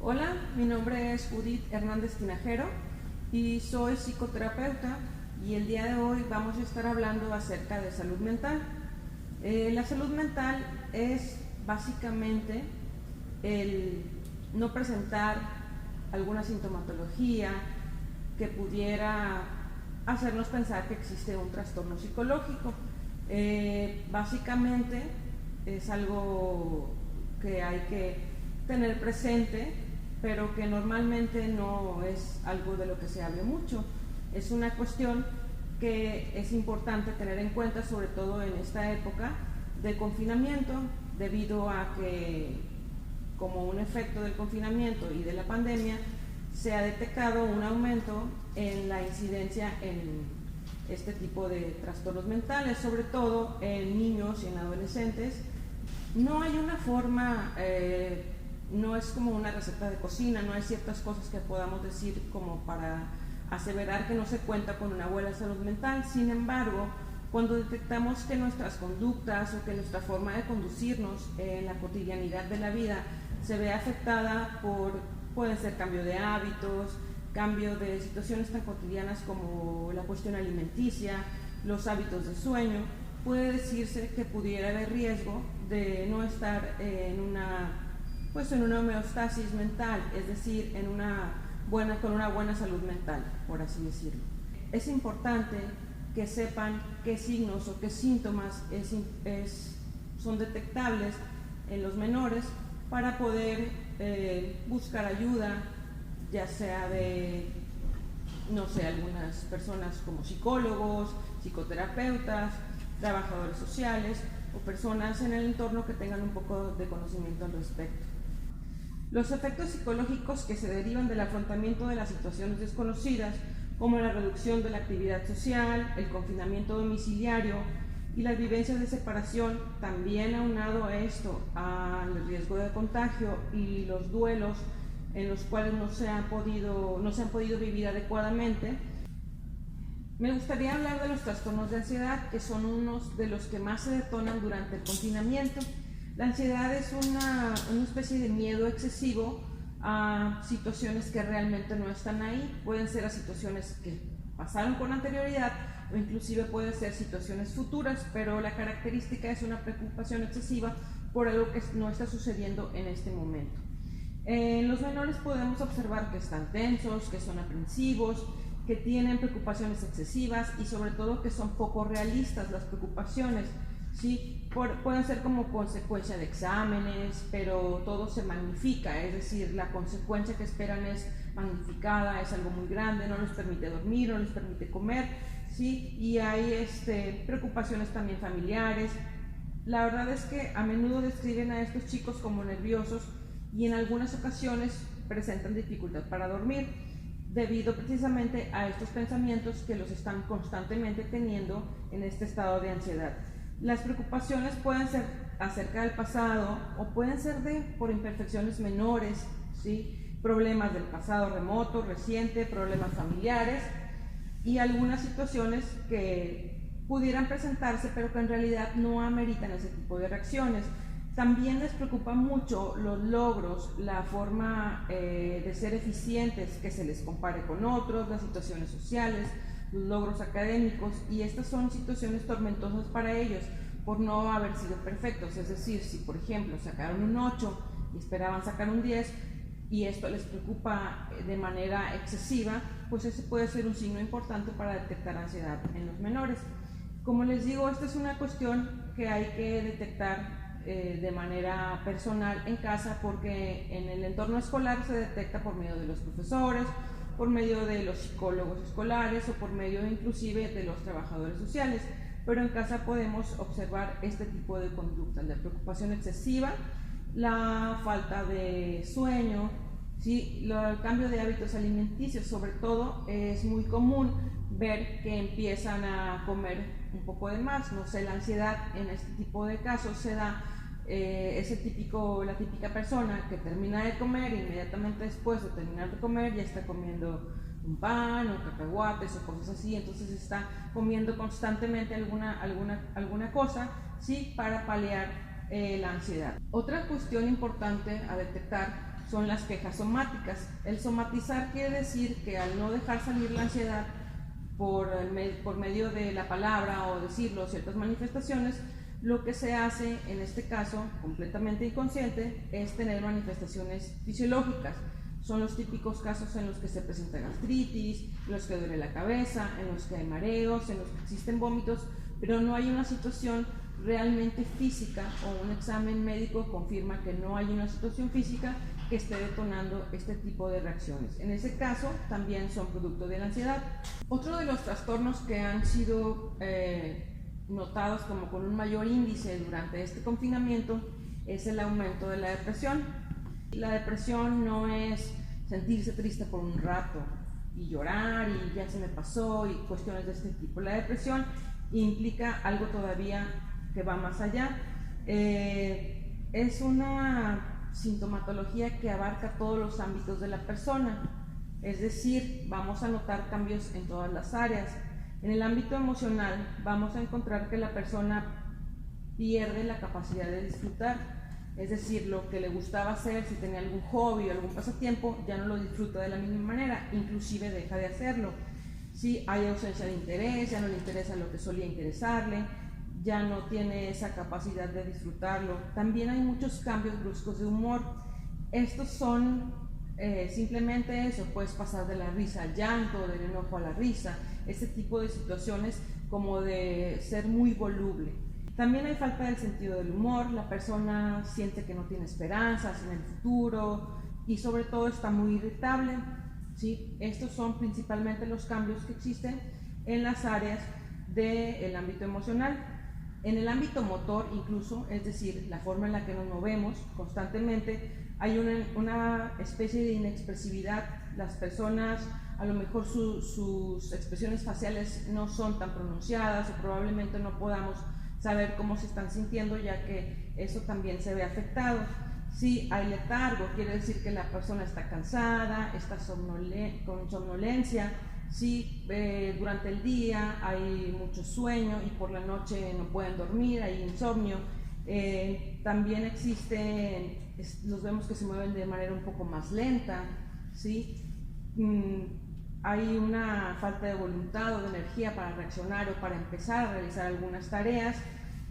Hola, mi nombre es Judith Hernández Tinajero y soy psicoterapeuta, y el día de hoy vamos a estar hablando acerca de salud mental. La salud mental es básicamente el no presentar alguna sintomatología que pudiera hacernos pensar que existe un trastorno psicológico. Básicamente es algo que hay que tener presente, pero que normalmente no es algo de lo que se hable mucho. Es una cuestión que es importante tener en cuenta, sobre todo en esta época de confinamiento, debido a que, como un efecto del confinamiento y de la pandemia, se ha detectado un aumento en la incidencia en este tipo de trastornos mentales, sobre todo en niños y en adolescentes. No hay una forma, no es como una receta de cocina, no hay ciertas cosas que podamos decir como para aseverar que no se cuenta con una buena salud mental. Sin embargo, cuando detectamos que nuestras conductas o que nuestra forma de conducirnos en la cotidianidad de la vida se ve afectada pueden ser cambio de hábitos, cambio de situaciones tan cotidianas como la cuestión alimenticia, los hábitos de sueño, puede decirse que pudiera haber riesgo de no estar en una homeostasis mental, es decir, con una buena salud mental, por así decirlo. Es importante que sepan qué signos o qué síntomas son detectables en los menores para poder buscar ayuda, ya sea de, algunas personas como psicólogos, psicoterapeutas, trabajadores sociales o personas en el entorno que tengan un poco de conocimiento al respecto. Los efectos psicológicos que se derivan del afrontamiento de las situaciones desconocidas, como la reducción de la actividad social, el confinamiento domiciliario y las vivencias de separación, también aunado a esto al riesgo de contagio y los duelos en los cuales no se han podido vivir adecuadamente. Me gustaría hablar de los trastornos de ansiedad, que son unos de los que más se detonan durante el confinamiento. La ansiedad es una especie de miedo excesivo a situaciones que realmente no están ahí. Pueden ser a situaciones que pasaron con anterioridad o inclusive pueden ser situaciones futuras, pero la característica es una preocupación excesiva por algo que no está sucediendo en este momento. En los menores podemos observar que están tensos, que son aprensivos, que tienen preocupaciones excesivas y sobre todo que son poco realistas las preocupaciones. ¿Sí? Pueden ser como consecuencia de exámenes, pero todo se magnifica, es decir, la consecuencia que esperan es magnificada, es algo muy grande, no les permite dormir, no les permite comer, ¿sí? Y hay preocupaciones también familiares. La verdad es que a menudo describen a estos chicos como nerviosos y en algunas ocasiones presentan dificultad para dormir, debido precisamente a estos pensamientos que los están constantemente teniendo en este estado de ansiedad. Las preocupaciones pueden ser acerca del pasado o pueden ser por imperfecciones menores, ¿sí? Problemas del pasado remoto, reciente, problemas familiares y algunas situaciones que pudieran presentarse pero que en realidad no ameritan ese tipo de reacciones. También les preocupa mucho los logros, la forma de ser eficientes, que se les compare con otros, las situaciones sociales, los logros académicos, y estas son situaciones tormentosas para ellos por no haber sido perfectos. Es decir, si por ejemplo sacaron un 8 y esperaban sacar un 10 y esto les preocupa de manera excesiva, pues ese puede ser un signo importante para detectar ansiedad en los menores. Como les digo, esta es una cuestión que hay que detectar de manera personal en casa, porque en el entorno escolar se detecta por medio de los profesores, por medio de los psicólogos escolares o por medio inclusive de los trabajadores sociales, pero en casa podemos observar este tipo de conductas: la preocupación excesiva, la falta de sueño, ¿sí? El cambio de hábitos alimenticios. Sobre todo es muy común ver que empiezan a comer un poco de más. No sé, la ansiedad en este tipo de casos se da, es la típica persona que termina de comer y inmediatamente después de terminar de comer ya está comiendo un pan o cacahuates o cosas así, entonces está comiendo constantemente alguna cosa, ¿sí? Para paliar la ansiedad. Otra cuestión importante a detectar son las quejas somáticas. El somatizar quiere decir que al no dejar salir la ansiedad por medio de la palabra o decirlo, ciertas manifestaciones, lo que se hace en este caso, completamente inconsciente, es tener manifestaciones fisiológicas. Son los típicos casos en los que se presenta gastritis, en los que duele la cabeza, en los que hay mareos, en los que existen vómitos, pero no hay una situación realmente física, o un examen médico confirma que no hay una situación física que esté detonando este tipo de reacciones. En ese caso también son producto de la ansiedad. Otro de los trastornos que han sido notados como con un mayor índice durante este confinamiento es el aumento de la depresión. La depresión no es sentirse triste por un rato y llorar y ya se me pasó y cuestiones de este tipo. La depresión implica algo todavía que va más allá. Es una sintomatología que abarca todos los ámbitos de la persona, es decir, vamos a notar cambios en todas las áreas. En el ámbito emocional vamos a encontrar que la persona pierde la capacidad de disfrutar, es decir, lo que le gustaba hacer, si tenía algún hobby o algún pasatiempo, ya no lo disfruta de la misma manera, inclusive deja de hacerlo. Si hay ausencia de interés, ya no le interesa lo que solía interesarle, ya no tiene esa capacidad de disfrutarlo. También hay muchos cambios bruscos de humor. Estos son simplemente eso, puedes pasar de la risa al llanto, del enojo a la risa, este tipo de situaciones como de ser muy voluble. También hay falta del sentido del humor, la persona siente que no tiene esperanzas en el futuro y sobre todo está muy irritable, ¿sí? Estos son principalmente los cambios que existen en las áreas del ámbito emocional. En el ámbito motor incluso, es decir, la forma en la que nos movemos constantemente, hay una especie de inexpresividad. Las personas, a lo mejor sus expresiones faciales no son tan pronunciadas, o probablemente no podamos saber cómo se están sintiendo, ya que eso también se ve afectado. Si hay letargo, quiere decir que la persona está cansada, está con somnolencia. Si durante el día hay mucho sueño y por la noche no pueden dormir, hay insomnio. También existen, los vemos que se mueven de manera un poco más lenta, ¿sí? Hay una falta de voluntad o de energía para reaccionar o para empezar a realizar algunas tareas.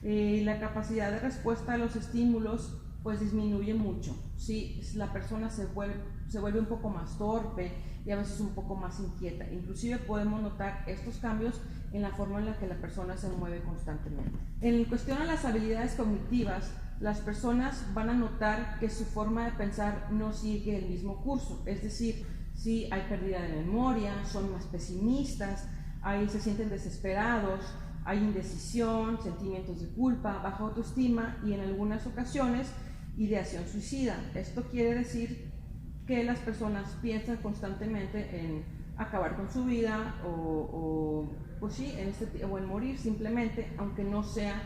La capacidad de respuesta a los estímulos pues disminuye mucho, ¿sí? La persona se vuelve un poco más torpe y a veces un poco más inquieta. Inclusive podemos notar estos cambios en la forma en la que la persona se mueve constantemente. En cuestión a las habilidades cognitivas, las personas van a notar que su forma de pensar no sigue el mismo curso, es decir, si hay pérdida de memoria, son más pesimistas, se sienten desesperados, hay indecisión, sentimientos de culpa, baja autoestima y en algunas ocasiones ideación suicida. Esto quiere decir que las personas piensan constantemente en acabar con su vida pues sí, o en morir simplemente, aunque no sea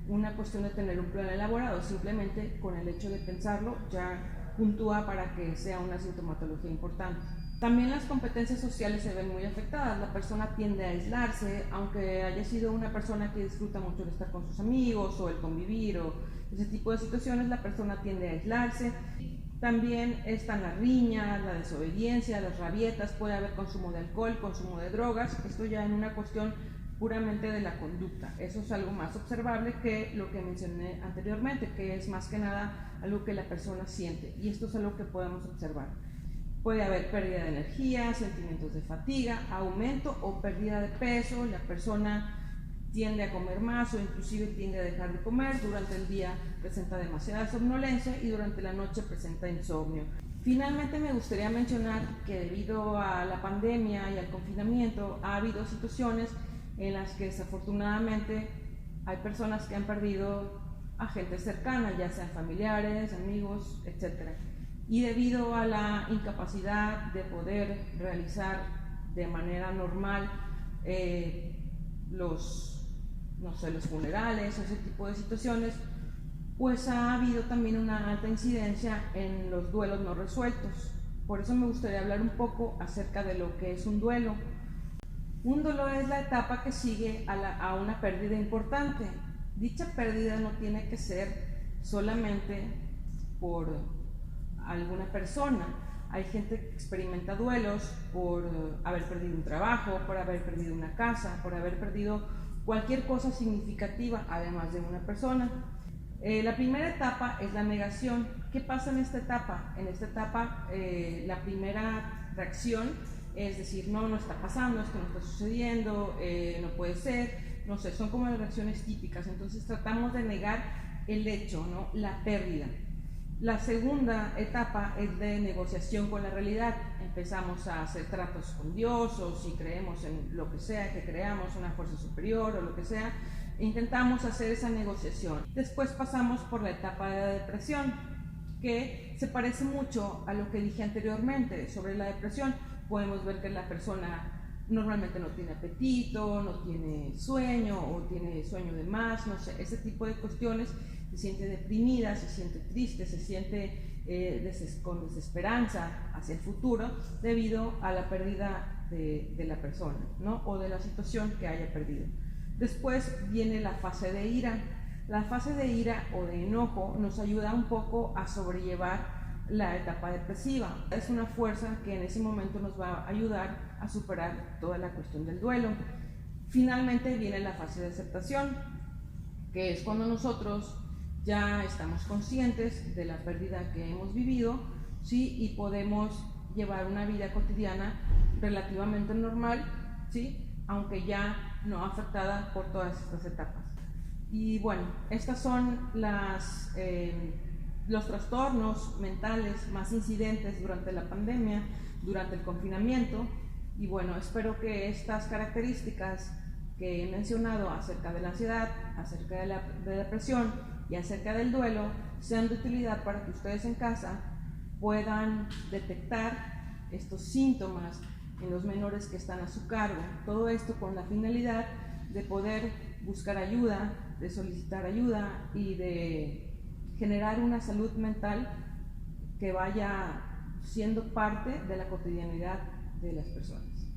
una cuestión de tener un plan elaborado, simplemente con el hecho de pensarlo ya puntúa para que sea una sintomatología importante. También las competencias sociales se ven muy afectadas, la persona tiende a aislarse, aunque haya sido una persona que disfruta mucho de estar con sus amigos o el convivir o ese tipo de situaciones, la persona tiende a aislarse. También están las riñas, la desobediencia, las rabietas, puede haber consumo de alcohol, consumo de drogas, esto ya en una cuestión puramente de la conducta. Eso es algo más observable que lo que mencioné anteriormente, que es más que nada algo que la persona siente, y esto es algo que podemos observar. Puede haber pérdida de energía, sentimientos de fatiga, aumento o pérdida de peso, la persona tiende a comer más o inclusive tiende a dejar de comer, durante el día presenta demasiada somnolencia y durante la noche presenta insomnio. Finalmente me gustaría mencionar que debido a la pandemia y al confinamiento ha habido situaciones en las que desafortunadamente hay personas que han perdido a gente cercana, ya sean familiares, amigos, etc. Y debido a la incapacidad de poder realizar de manera normal los funerales o ese tipo de situaciones, pues ha habido también una alta incidencia en los duelos no resueltos. Por eso me gustaría hablar un poco acerca de lo que es un duelo. Un duelo es la etapa que sigue a una pérdida importante. Dicha pérdida no tiene que ser solamente por alguna persona. Hay gente que experimenta duelos por haber perdido un trabajo, por haber perdido una casa, por haber perdido cualquier cosa significativa, además de una persona. La primera etapa es la negación. ¿Qué pasa en esta etapa? En esta etapa la primera reacción es decir, no, no está pasando, esto no está sucediendo, no puede ser, no sé, son como las reacciones típicas. Entonces tratamos de negar el hecho, ¿no? La pérdida. La segunda etapa es de negociación con la realidad. Empezamos a hacer tratos con Dios, o si creemos en lo que sea que creamos, una fuerza superior o lo que sea, intentamos hacer esa negociación. Después pasamos por la etapa de la depresión, que se parece mucho a lo que dije anteriormente sobre la depresión. Podemos ver que la persona normalmente no tiene apetito, no tiene sueño o tiene sueño de más, no sé, ese tipo de cuestiones. Se siente deprimida, se siente triste, se siente con desesperanza hacia el futuro debido a la pérdida de la persona, ¿no? O de la situación que haya perdido. Después viene la fase de ira. La fase de ira o de enojo nos ayuda un poco a sobrellevar la etapa depresiva. Es una fuerza que en ese momento nos va a ayudar a superar toda la cuestión del duelo. Finalmente viene la fase de aceptación, que es cuando nosotros ya estamos conscientes de la pérdida que hemos vivido, ¿sí? Y podemos llevar una vida cotidiana relativamente normal, ¿sí? Aunque ya no afectada por todas estas etapas. Y bueno, estas son los trastornos mentales más incidentes durante la pandemia, durante el confinamiento. Y bueno, espero que estas características que he mencionado acerca de la ansiedad, acerca de la depresión y acerca del duelo sean de utilidad para que ustedes en casa puedan detectar estos síntomas en los menores que están a su cargo. Todo esto con la finalidad de poder buscar ayuda, de solicitar ayuda y de generar una salud mental que vaya siendo parte de la cotidianidad de las personas.